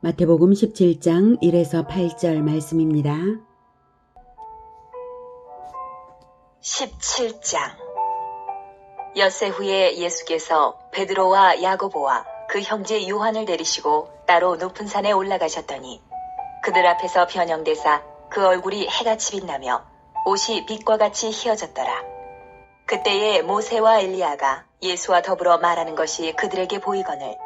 마태복음 17장 1에서 8절 말씀입니다. 17장. 엿새 후에 예수께서 베드로와 야고보와 그 형제 요한을 데리시고 따로 높은 산에 올라가셨더니 그들 앞에서 변형되사 그 얼굴이 해같이 빛나며 옷이 빛과 같이 희어졌더라. 그때에 모세와 엘리야가 예수와 더불어 말하는 것이 그들에게 보이거늘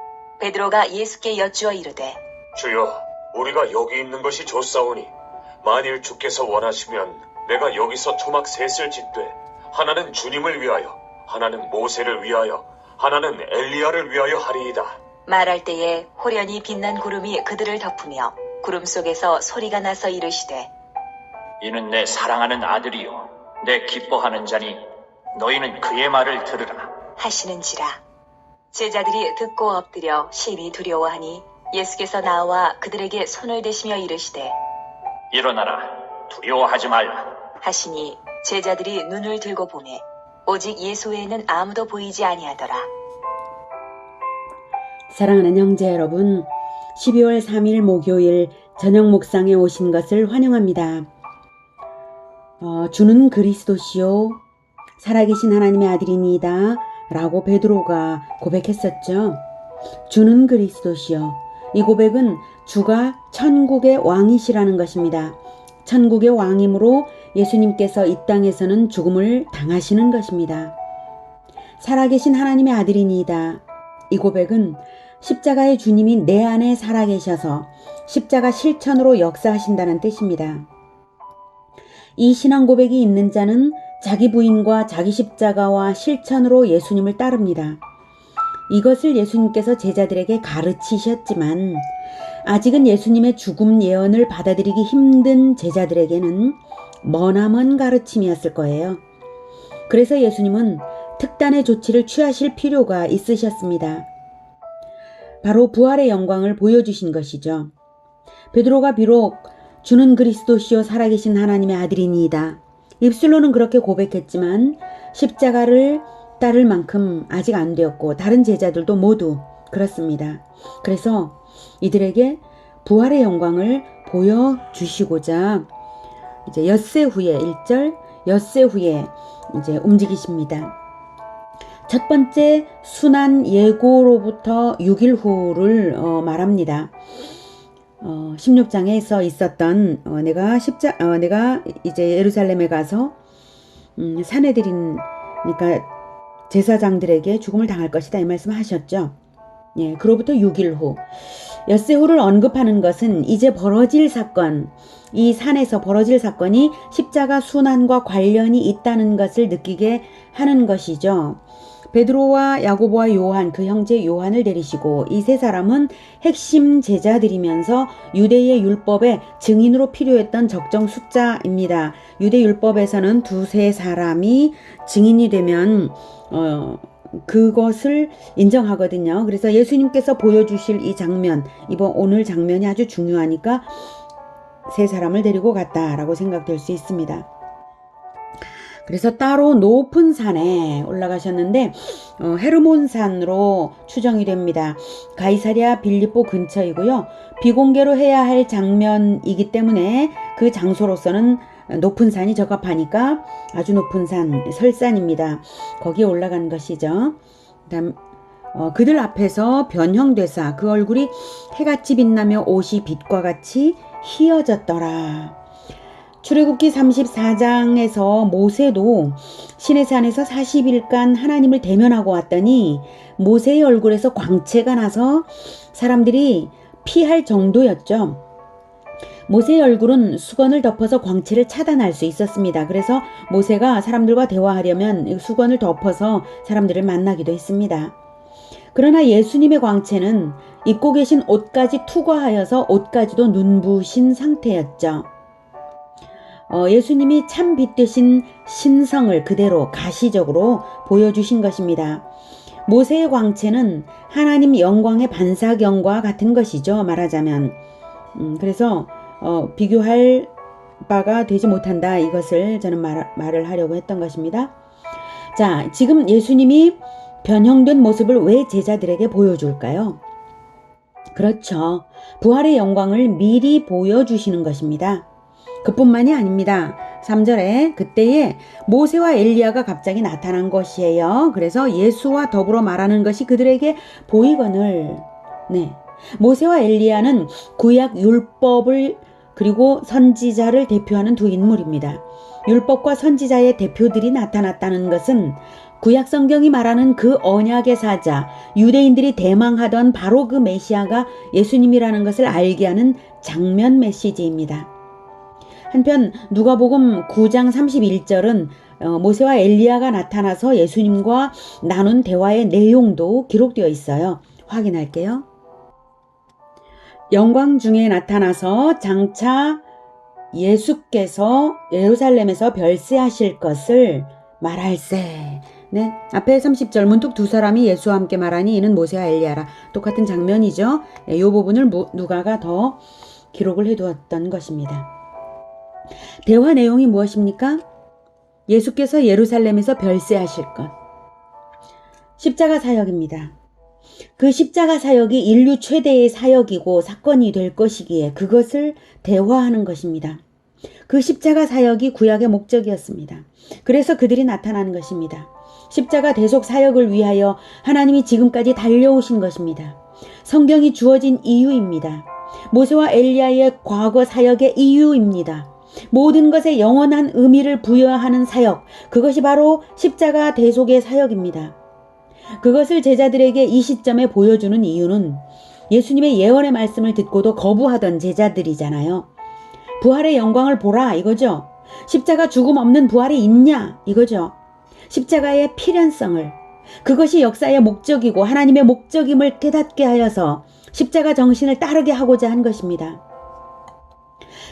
베드로가 예수께 여쭈어 이르되 주여, 우리가 여기 있는 것이 좋사오니 만일 주께서 원하시면 내가 여기서 초막 셋을 짓되 하나는 주님을 위하여, 하나는 모세를 위하여, 하나는 엘리야를 위하여 하리이다. 말할 때에 호련히 빛난 구름이 그들을 덮으며 구름 속에서 소리가 나서 이르시되 이는 내 사랑하는 아들이요 내 기뻐하는 자니 너희는 그의 말을 들으라. 하시는지라. 제자들이 듣고 엎드려 심히 두려워하니 예수께서 나와 그들에게 손을 대시며 이르시되 일어나라, 두려워하지 말라. 하시니 제자들이 눈을 들고 보매 오직 예수 외에는 아무도 보이지 아니하더라. 사랑하는 형제 여러분, 12월 3일 목요일 저녁 묵상에 오신 것을 환영합니다. 주는 그리스도시요 살아계신 하나님의 아들이니이다 라고 베드로가 고백했었죠. 주는 그리스도시요. 이 고백은 주가 천국의 왕이시라는 것입니다. 천국의 왕이므로 예수님께서 이 땅에서는 죽음을 당하시는 것입니다. 살아계신 하나님의 아들이니이다. 이 고백은 십자가의 주님이 내 안에 살아계셔서 십자가 실천으로 역사하신다는 뜻입니다. 이 신앙 고백이 있는 자는 자기 부인과 자기 십자가와 실천으로 예수님을 따릅니다. 이것을 예수님께서 제자들에게 가르치셨지만 아직은 예수님의 죽음 예언을 받아들이기 힘든 제자들에게는 머나먼 가르침이었을 거예요. 그래서 예수님은 특단의 조치를 취하실 필요가 있으셨습니다. 바로 부활의 영광을 보여주신 것이죠. 베드로가 비록 주는 그리스도시요 살아계신 하나님의 아들이니이다. 입술로는 그렇게 고백했지만 십자가를 따를 만큼 아직 안 되었고 다른 제자들도 모두 그렇습니다. 그래서 이들에게 부활의 영광을 보여주시고자 이제 엿새 후에 1절 엿새 후에 이제 움직이십니다. 첫 번째 순환 예고로부터 6일 후를 말합니다. 16장에서 있었던 내가 이제 예루살렘에 가서 사내들인 그러니까 제사장들에게 죽음을 당할 것이다 이 말씀을 하셨죠. 예, 그로부터 6일 후 엿새 후를 언급하는 것은 이제 벌어질 사건, 이 산에서 벌어질 사건이 십자가 순환과 관련이 있다는 것을 느끼게 하는 것이죠. 베드로와 야고보와 요한, 그 형제 요한을 데리시고 이 세 사람은 핵심 제자들이면서 유대의 율법의 증인으로 필요했던 적정 숫자입니다. 유대 율법에서는 두세 사람이 증인이 되면 그것을 인정하거든요. 그래서 예수님께서 보여주실 이 장면, 오늘 장면이 아주 중요하니까 세 사람을 데리고 갔다라고 생각될 수 있습니다. 그래서 따로 높은 산에 올라가셨는데 헤르몬산으로 추정이 됩니다. 가이사랴 빌립보 근처이고요. 비공개로 해야 할 장면이기 때문에 그 장소로서는 높은 산이 적합하니까 아주 높은 산, 설산입니다. 거기에 올라간 것이죠. 그다음 그들 앞에서 변형되사 그 얼굴이 해같이 빛나며 옷이 빛과 같이 희어졌더라. 출애굽기 34장에서 모세도 시내산에서 40일간 하나님을 대면하고 왔더니 모세의 얼굴에서 광채가 나서 사람들이 피할 정도였죠. 모세의 얼굴은 수건을 덮어서 광채를 차단할 수 있었습니다. 그래서 모세가 사람들과 대화하려면 수건을 덮어서 사람들을 만나기도 했습니다. 그러나 예수님의 광채는 입고 계신 옷까지 투과하여서 옷까지도 눈부신 상태였죠. 예수님이 참 빛 되신 신성을 그대로 가시적으로 보여주신 것입니다. 모세의 광채는 하나님 영광의 반사경과 같은 것이죠. 말하자면 그래서 비교할 바가 되지 못한다. 이것을 저는 말을 하려고 했던 것입니다. 자, 지금 예수님이 변형된 모습을 왜 제자들에게 보여줄까요? 그렇죠. 부활의 영광을 미리 보여주시는 것입니다. 그뿐만이 아닙니다. 3절에 그때에 모세와 엘리야가 갑자기 나타난 것이에요. 그래서 예수와 더불어 말하는 것이 그들에게 보이거늘. 네. 모세와 엘리야는 구약 율법을 그리고 선지자를 대표하는 두 인물입니다. 율법과 선지자의 대표들이 나타났다는 것은 구약 성경이 말하는 그 언약의 사자, 유대인들이 대망하던 바로 그 메시아가 예수님이라는 것을 알게 하는 장면 메시지입니다. 한편 누가복음 9장 31절은 모세와 엘리야가 나타나서 예수님과 나눈 대화의 내용도 기록되어 있어요. 확인할게요. 영광 중에 나타나서 장차 예수께서 예루살렘에서 별세하실 것을 말할세. 네, 앞에 30절 문득 두 사람이 예수와 함께 말하니 이는 모세와 엘리야라. 똑같은 장면이죠. 이 부분을 누가가 더 기록을 해두었던 것입니다. 대화 내용이 무엇입니까? 예수께서 예루살렘에서 별세하실 것. 십자가 사역입니다. 그 십자가 사역이 인류 최대의 사역이고 사건이 될 것이기에 그것을 대화하는 것입니다. 그 십자가 사역이 구약의 목적이었습니다. 그래서 그들이 나타나는 것입니다. 십자가 대속 사역을 위하여 하나님이 지금까지 달려오신 것입니다. 성경이 주어진 이유입니다. 모세와 엘리야의 과거 사역의 이유입니다. 모든 것에 영원한 의미를 부여하는 사역, 그것이 바로 십자가 대속의 사역입니다. 그것을 제자들에게 이 시점에 보여주는 이유는 예수님의 예언의 말씀을 듣고도 거부하던 제자들이잖아요. 부활의 영광을 보라 이거죠. 십자가 죽음 없는 부활이 있냐 이거죠. 십자가의 필연성을, 그것이 역사의 목적이고 하나님의 목적임을 깨닫게 하여서 십자가 정신을 따르게 하고자 한 것입니다.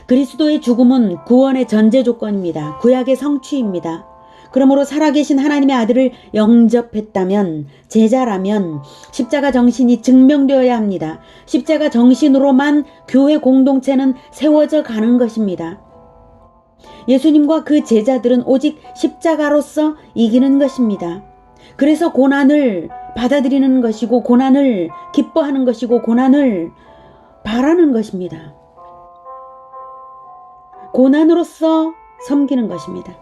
그리스도의 죽음은 구원의 전제 조건입니다. 구약의 성취입니다. 그러므로 살아계신 하나님의 아들을 영접했다면, 제자라면 십자가 정신이 증명되어야 합니다. 십자가 정신으로만 교회 공동체는 세워져 가는 것입니다. 예수님과 그 제자들은 오직 십자가로서 이기는 것입니다. 그래서 고난을 받아들이는 것이고 고난을 기뻐하는 것이고 고난을 바라는 것입니다. 고난으로서 섬기는 것입니다.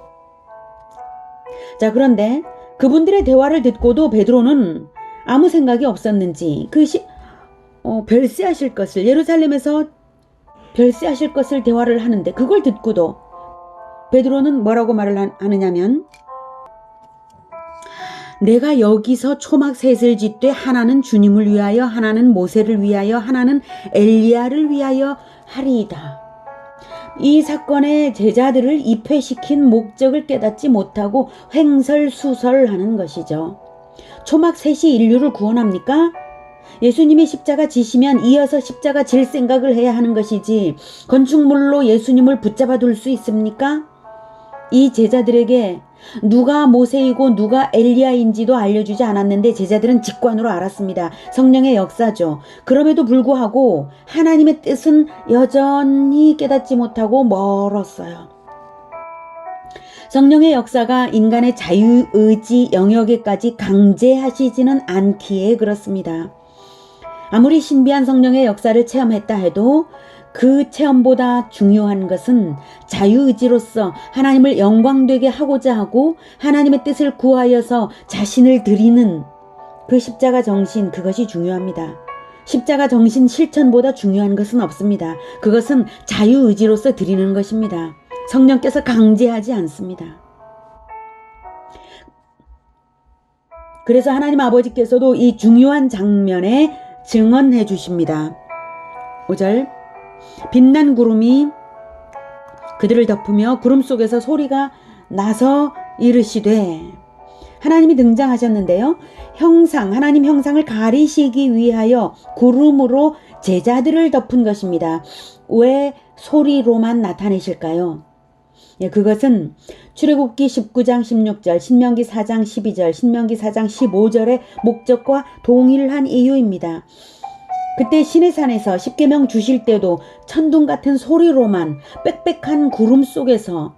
자, 그런데 그분들의 대화를 듣고도 베드로는 아무 생각이 없었는지 별세하실 것을, 예루살렘에서 별세하실 것을 대화를 하는데 그걸 듣고도 베드로는 뭐라고 말을 하느냐면, 내가 여기서 초막 셋을 짓되 하나는 주님을 위하여, 하나는 모세를 위하여, 하나는 엘리야를 위하여 하리이다. 이 사건의 제자들을 입회시킨 목적을 깨닫지 못하고 횡설수설하는 것이죠. 초막 셋이 인류를 구원합니까? 예수님이 십자가 지시면 이어서 십자가 질 생각을 해야 하는 것이지 건축물로 예수님을 붙잡아 둘 수 있습니까? 이 제자들에게 누가 모세이고 누가 엘리야인지도 알려주지 않았는데 제자들은 직관으로 알았습니다. 성령의 역사죠. 그럼에도 불구하고 하나님의 뜻은 여전히 깨닫지 못하고 멀었어요. 성령의 역사가 인간의 자유의지 영역에까지 강제하시지는 않기에 그렇습니다. 아무리 신비한 성령의 역사를 체험했다 해도 그 체험보다 중요한 것은 자유의지로서 하나님을 영광되게 하고자 하고 하나님의 뜻을 구하여서 자신을 드리는 그 십자가 정신, 그것이 중요합니다. 십자가 정신 실천보다 중요한 것은 없습니다. 그것은 자유의지로서 드리는 것입니다. 성령께서 강제하지 않습니다. 그래서 하나님 아버지께서도 이 중요한 장면에 증언해 주십니다. 5절, 빛난 구름이 그들을 덮으며 구름 속에서 소리가 나서 이르시되, 하나님이 등장하셨는데요. 하나님 형상을 가리시기 위하여 구름으로 제자들을 덮은 것입니다. 왜 소리로만 나타내실까요? 그것은 출애굽기 19장 16절, 신명기 4장 12절, 신명기 4장 15절의 목적과 동일한 이유입니다. 그때 시내산에서 십계명 주실 때도 천둥 같은 소리로만, 빽빽한 구름 속에서,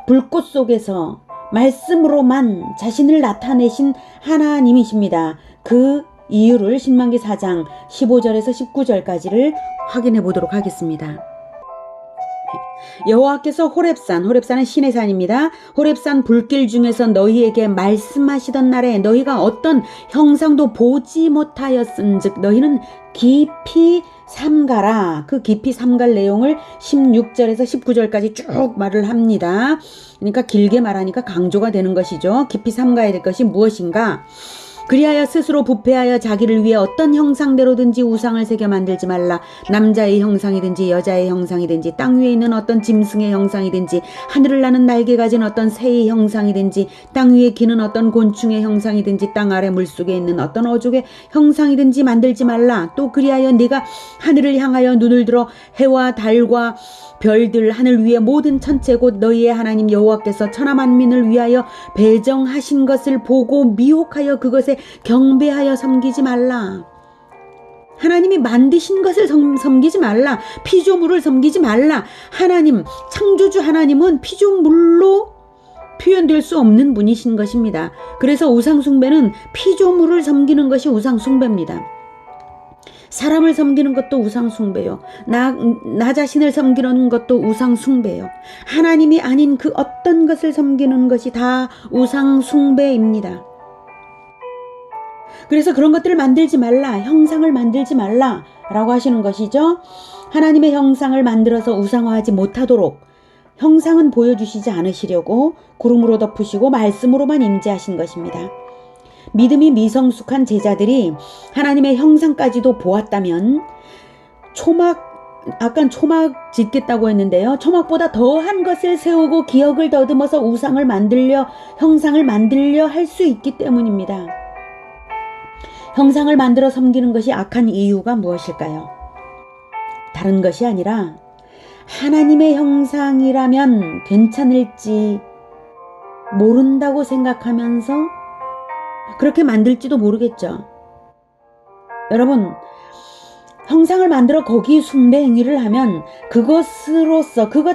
불꽃 속에서 말씀으로만 자신을 나타내신 하나님이십니다. 그 이유를 신명기 4장 15절에서 19절까지를 확인해 보도록 하겠습니다. 여호와께서 호렙산은 신의 산입니다. 호렙산 불길 중에서 너희에게 말씀하시던 날에 너희가 어떤 형상도 보지 못하였은즉 너희는 깊이 삼가라. 그 깊이 삼갈 내용을 16절에서 19절까지 쭉 말을 합니다. 그러니까 길게 말하니까 강조가 되는 것이죠. 깊이 삼가야 될 것이 무엇인가? 그리하여 스스로 부패하여 자기를 위해 어떤 형상대로든지 우상을 새겨 만들지 말라. 남자의 형상이든지 여자의 형상이든지 땅 위에 있는 어떤 짐승의 형상이든지 하늘을 나는 날개 가진 어떤 새의 형상이든지 땅 위에 기는 어떤 곤충의 형상이든지 땅 아래 물속에 있는 어떤 어족의 형상이든지 만들지 말라. 또 그리하여 네가 하늘을 향하여 눈을 들어 해와 달과 별들 하늘 위에 모든 천체 곧 너희의 하나님 여호와께서 천하 만민을 위하여 배정하신 것을 보고 미혹하여 그것에 경배하여 섬기지 말라. 하나님이 만드신 것을 섬기지 말라. 피조물을 섬기지 말라. 하나님, 창조주 하나님은 피조물로 표현될 수 없는 분이신 것입니다. 그래서 우상숭배는 피조물을 섬기는 것이 우상숭배입니다. 사람을 섬기는 것도 우상숭배요. 나 자신을 섬기는 것도 우상숭배요. 하나님이 아닌 그 어떤 것을 섬기는 것이 다 우상숭배입니다. 그래서 그런 것들을 만들지 말라. 형상을 만들지 말라 라고 하시는 것이죠. 하나님의 형상을 만들어서 우상화하지 못하도록 형상은 보여주시지 않으시려고 구름으로 덮으시고 말씀으로만 임재하신 것입니다. 믿음이 미성숙한 제자들이 하나님의 형상까지도 보았다면 아까 초막 짓겠다고 했는데요. 초막보다 더한 것을 세우고 기억을 더듬어서 우상을 만들려 형상을 만들려 할 수 있기 때문입니다. 형상을 만들어 섬기는 것이 악한 이유가 무엇일까요? 다른 것이 아니라 하나님의 형상이라면 괜찮을지 모른다고 생각하면서 그렇게 만들지도 모르겠죠. 여러분, 형상을 만들어 거기 숭배 행위를 하면 그것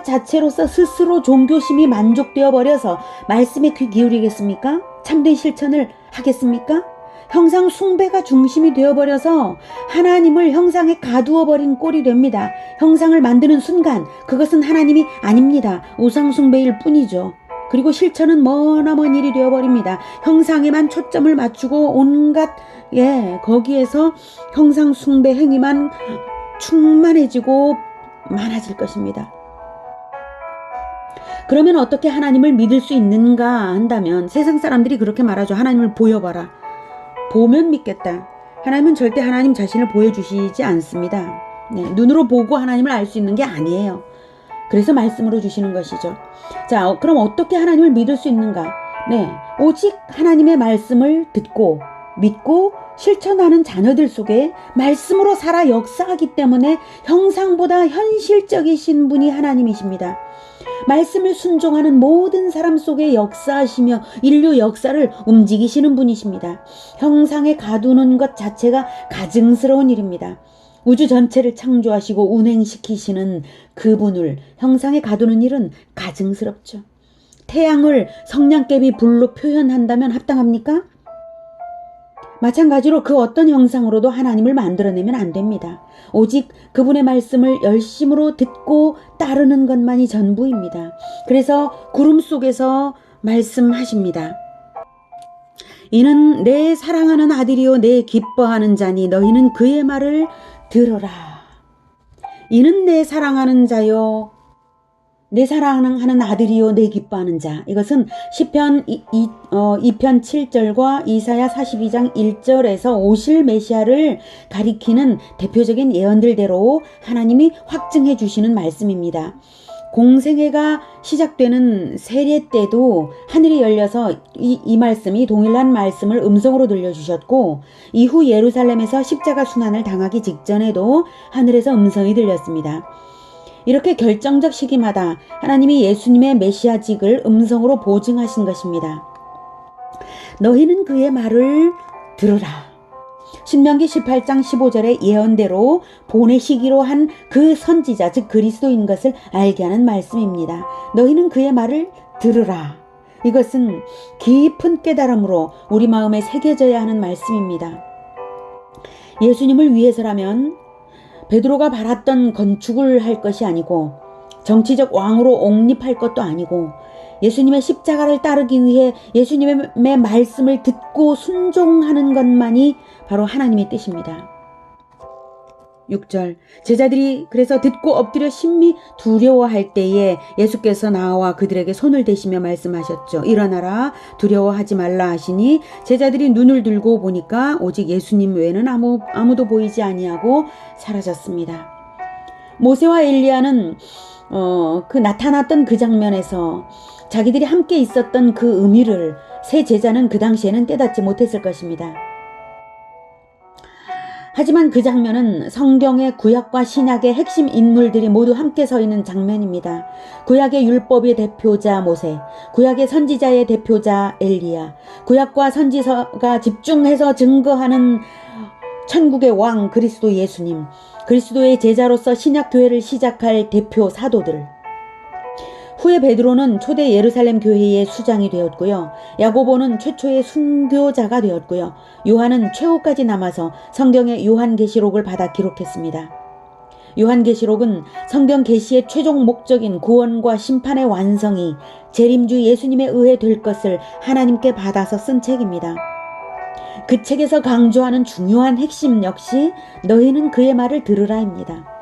자체로서 스스로 종교심이 만족되어 버려서 말씀에 귀 기울이겠습니까? 참된 실천을 하겠습니까? 형상 숭배가 중심이 되어버려서 하나님을 형상에 가두어 버린 꼴이 됩니다. 형상을 만드는 순간 그것은 하나님이 아닙니다. 우상 숭배일 뿐이죠. 그리고 실천은 머나먼 일이 되어버립니다. 형상에만 초점을 맞추고 온갖 거기에서 형상 숭배 행위만 충만해지고 많아질 것입니다. 그러면 어떻게 하나님을 믿을 수 있는가 한다면 세상 사람들이 그렇게 말하죠. 하나님을 보여봐라. 보면 믿겠다. 하나님은 절대 하나님 자신을 보여주시지 않습니다. 눈으로 보고 하나님을 알 수 있는 게 아니에요. 그래서 말씀으로 주시는 것이죠. 자, 그럼 어떻게 하나님을 믿을 수 있는가? 오직 하나님의 말씀을 듣고 믿고 실천하는 자녀들 속에 말씀으로 살아 역사하기 때문에 형상보다 현실적이신 분이 하나님이십니다. 말씀을 순종하는 모든 사람 속에 역사하시며 인류 역사를 움직이시는 분이십니다. 형상에 가두는 것 자체가 가증스러운 일입니다. 우주 전체를 창조하시고 운행시키시는 그분을 형상에 가두는 일은 가증스럽죠. 태양을 성냥개비 불로 표현한다면 합당합니까? 마찬가지로 그 어떤 형상으로도 하나님을 만들어내면 안 됩니다. 오직 그분의 말씀을 열심으로 듣고 따르는 것만이 전부입니다. 그래서 구름 속에서 말씀하십니다. 이는 내 사랑하는 아들이요 내 기뻐하는 자니 너희는 그의 말을 들어라. 이는 내 사랑하는 자요 내 사랑하는 아들이요 내 기뻐하는 자. 이것은 시편 2편 7절과 이사야 42장 1절에서 오실 메시아를 가리키는 대표적인 예언들대로 하나님이 확증해 주시는 말씀입니다. 공생애가 시작되는 세례 때도 하늘이 열려서 이 말씀이 동일한 말씀을 음성으로 들려주셨고 이후 예루살렘에서 십자가 순환을 당하기 직전에도 하늘에서 음성이 들렸습니다. 이렇게 결정적 시기마다 하나님이 예수님의 메시아직을 음성으로 보증하신 것입니다. 너희는 그의 말을 들으라. 신명기 18장 15절의 예언대로 보내시기로 한 그 선지자 즉 그리스도인 것을 알게 하는 말씀입니다. 너희는 그의 말을 들으라. 이것은 깊은 깨달음으로 우리 마음에 새겨져야 하는 말씀입니다. 예수님을 위해서라면 베드로가 바랐던 건축을 할 것이 아니고 정치적 왕으로 옹립할 것도 아니고 예수님의 십자가를 따르기 위해 예수님의 말씀을 듣고 순종하는 것만이 바로 하나님의 뜻입니다. 6절 제자들이 그래서 듣고 엎드려 심히 두려워할 때에 예수께서 나와 그들에게 손을 대시며 말씀하셨죠. 일어나라 두려워하지 말라 하시니 제자들이 눈을 들고 보니까 오직 예수님 외에는 아무도 보이지 아니하고 사라졌습니다. 모세와 엘리야는 그 나타났던 그 장면에서 자기들이 함께 있었던 그 의미를 세 제자는 그 당시에는 깨닫지 못했을 것입니다. 하지만 그 장면은 성경의 구약과 신약의 핵심 인물들이 모두 함께 서 있는 장면입니다. 구약의 율법의 대표자 모세, 구약의 선지자의 대표자 엘리야, 구약과 선지서가 집중해서 증거하는 천국의 왕 그리스도 예수님, 그리스도의 제자로서 신약 교회를 시작할 대표 사도들. 후에 베드로는 초대 예루살렘 교회의 수장이 되었고요. 야고보는 최초의 순교자가 되었고요. 요한은 최후까지 남아서 성경의 요한계시록을 받아 기록했습니다. 요한계시록은 성경 계시의 최종 목적인 구원과 심판의 완성이 재림주 예수님에 의해 될 것을 하나님께 받아서 쓴 책입니다. 그 책에서 강조하는 중요한 핵심 역시 너희는 그의 말을 들으라입니다.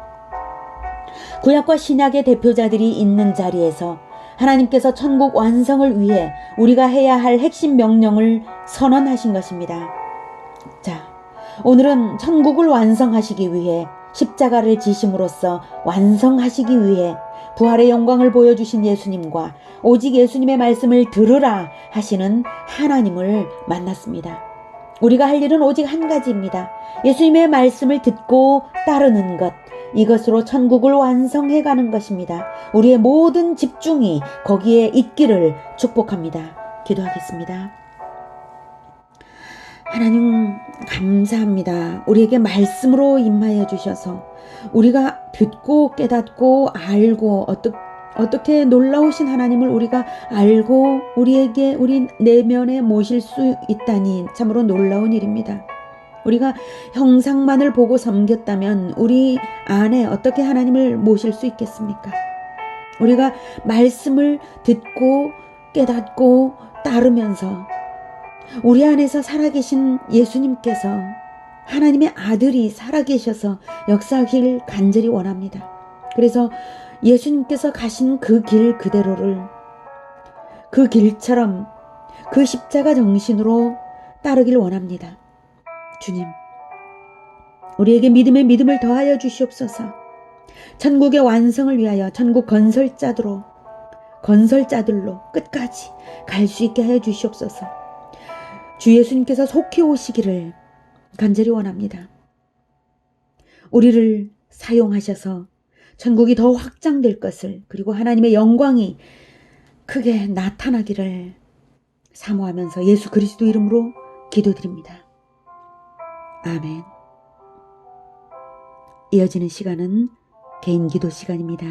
구약과 신약의 대표자들이 있는 자리에서 하나님께서 천국 완성을 위해 우리가 해야 할 핵심 명령을 선언하신 것입니다. 자, 오늘은 천국을 완성하시기 위해 십자가를 지심으로써 완성하시기 위해 부활의 영광을 보여주신 예수님과 오직 예수님의 말씀을 들으라 하시는 하나님을 만났습니다. 우리가 할 일은 오직 한 가지입니다. 예수님의 말씀을 듣고 따르는 것. 이것으로 천국을 완성해 가는 것입니다. 우리의 모든 집중이 거기에 있기를 축복합니다. 기도하겠습니다. 하나님 감사합니다. 우리에게 말씀으로 임하여 주셔서 우리가 듣고 깨닫고 알고 어떻게 놀라우신 하나님을 우리가 알고 우리에게 우리 내면에 모실 수 있다니 참으로 놀라운 일입니다. 우리가 형상만을 보고 섬겼다면 우리 안에 어떻게 하나님을 모실 수 있겠습니까? 우리가 말씀을 듣고 깨닫고 따르면서 우리 안에서 살아계신 예수님께서 하나님의 아들이 살아계셔서 역사하길 간절히 원합니다. 그래서 예수님께서 가신 그 길 그대로를 그 길처럼 그 십자가 정신으로 따르길 원합니다. 주님, 우리에게 믿음에 믿음을 더하여 주시옵소서. 천국의 완성을 위하여 천국 건설자들로 끝까지 갈 수 있게 하여 주시옵소서. 주 예수님께서 속히 오시기를 간절히 원합니다. 우리를 사용하셔서 천국이 더 확장될 것을, 그리고 하나님의 영광이 크게 나타나기를 사모하면서 예수 그리스도 이름으로 기도드립니다. 아멘. 이어지는 시간은 개인 기도 시간입니다.